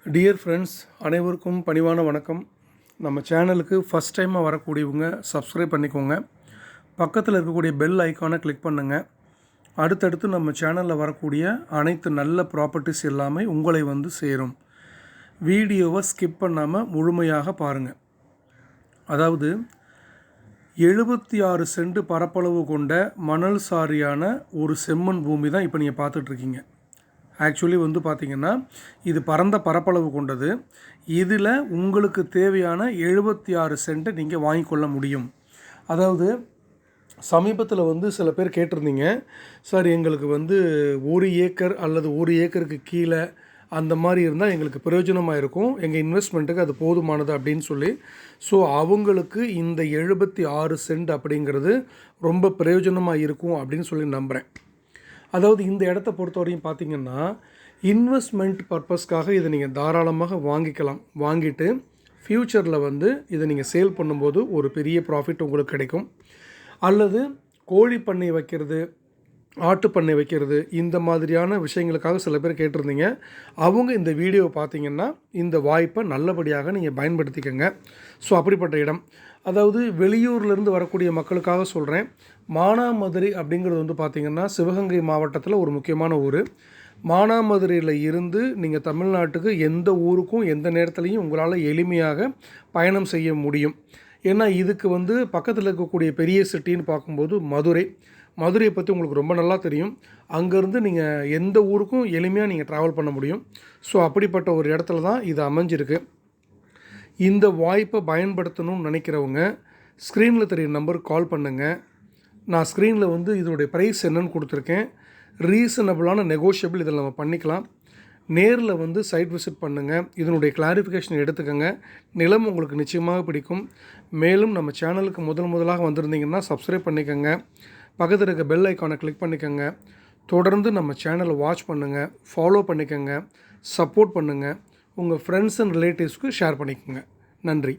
Dear friends, அனைவருக்கும் பணிவான வணக்கம். நம்ம சேனலுக்கு ஃபஸ்ட் டைமாக வரக்கூடியவங்க சப்ஸ்கிரைப் பண்ணிக்கோங்க. பக்கத்தில் இருக்கக்கூடிய பெல் ஐக்கானை கிளிக் பண்ணுங்கள். அடுத்தடுத்து நம்ம சேனலில் வரக்கூடிய அனைத்து நல்ல ப்ராப்பர்ட்டிஸ் எல்லாமே உங்களை வந்து சேரும். வீடியோவை ஸ்கிப் பண்ணாமல் முழுமையாக பாருங்கள். அதாவது 76 சென்ட் பரப்பளவு கொண்ட மணல் சாரியான ஒரு செம்மண் பூமி தான் இப்போ நீங்கள் பார்த்துட்ருக்கீங்க. ஆக்சுவலி வந்து பார்த்திங்கன்னா இது பரந்த பரப்பளவு கொண்டது. இதில் உங்களுக்கு தேவையான 76 சென்ட்டை நீங்கள் வாங்கிக்கொள்ள முடியும். அதாவது சமீபத்தில் வந்து சில பேர் கேட்டிருந்தீங்க, சார் எங்களுக்கு வந்து 1 ஏக்கர் அல்லது 1 ஏக்கருக்கு கீழே அந்த மாதிரி இருந்தால் எங்களுக்கு பிரயோஜனமாக இருக்கும், எங்கள் இன்வெஸ்ட்மெண்ட்டுக்கு அது போதுமானது அப்படின்னு சொல்லி. ஸோ அவங்களுக்கு இந்த 76 சென்ட் அப்படிங்கிறது ரொம்ப பிரயோஜனமாக இருக்கும் அப்படின்னு சொல்லி நம்புகிறேன். அதாவது இந்த இடத்த பொறுத்தவரையும் பார்த்திங்கன்னா இன்வெஸ்ட்மெண்ட் பர்பஸ்க்காக இதை நீங்கள் தாராளமாக வாங்கிக்கலாம். வாங்கிட்டு ஃப்யூச்சரில் வந்து இதை நீங்கள் சேல் பண்ணும்போது ஒரு பெரிய ப்ராஃபிட் உங்களுக்கு கிடைக்கும். அல்லது கோழி பண்ணை வைக்கிறது, ஆட்டு பண்ணை வைக்கிறது, இந்த மாதிரியான விஷயங்களுக்காக சில பேர் கேட்டிருந்தீங்க. அவங்க இந்த வீடியோவை பார்த்திங்கன்னா இந்த வாய்ப்பை நல்லபடியாக நீங்கள் பயன்படுத்திக்கங்க. ஸோ அப்படிப்பட்ட இடம், அதாவது வெளியூர்லேருந்து வரக்கூடிய மக்களுக்காக சொல்கிறேன். மானாமதுரை அப்படிங்கிறது வந்து பார்த்திங்கன்னா சிவகங்கை மாவட்டத்தில் ஒரு முக்கியமான ஊர். மானாமதுரையில் இருந்து நீங்கள் தமிழ்நாட்டுக்கு எந்த ஊருக்கும் எந்த நேரத்துலையும் உங்களால் எளிமையாக பயணம் செய்ய முடியும். ஏன்னா இதுக்கு வந்து பக்கத்தில் இருக்கக்கூடிய பெரிய சிட்டின்னு பார்க்கும்போது மதுரையை பற்றி உங்களுக்கு ரொம்ப நல்லா தெரியும். அங்கேருந்து நீங்கள் எந்த ஊருக்கும் எளிமையாக நீங்கள் ட்ராவல் பண்ண முடியும். ஸோ அப்படிப்பட்ட ஒரு இடத்துல தான் இது அமைஞ்சிருக்கு. இந்த வாய்ப்பை பயன்படுத்தணும்னு நினைக்கிறவங்க ஸ்க்ரீனில் தெரிகிற நம்பருக்கு கால் பண்ணுங்கள். நான் ஸ்க்ரீனில் வந்து இதனுடைய ப்ரைஸ் என்னன்னு கொடுத்துருக்கேன். ரீசனபிளான நெகோஷியபிள் இதில் நம்ம பண்ணிக்கலாம். நேரில் வந்து சைட் விசிட் பண்ணுங்கள். இதனுடைய கிளாரிஃபிகேஷன் எடுத்துக்கோங்க. நிலம் உங்களுக்கு நிச்சயமாக பிடிக்கும். மேலும் நம்ம சேனலுக்கு முதலாக வந்திருந்தீங்கன்னா சப்ஸ்கிரைப் பண்ணிக்கோங்க. பக்கத்தில் இருக்க பெல் ஐக்கானை கிளிக் பண்ணிக்கோங்க. தொடர்ந்து நம்ம சேனலை வாட்ச் பண்ணுங்கள், ஃபாலோ பண்ணிக்கோங்க, சப்போர்ட் பண்ணுங்கள். உங்கள் ஃப்ரெண்ட்ஸ் அண்ட் ரிலேட்டிவ்ஸ்க்கு ஷேர் பண்ணிக்கோங்க. நன்றி.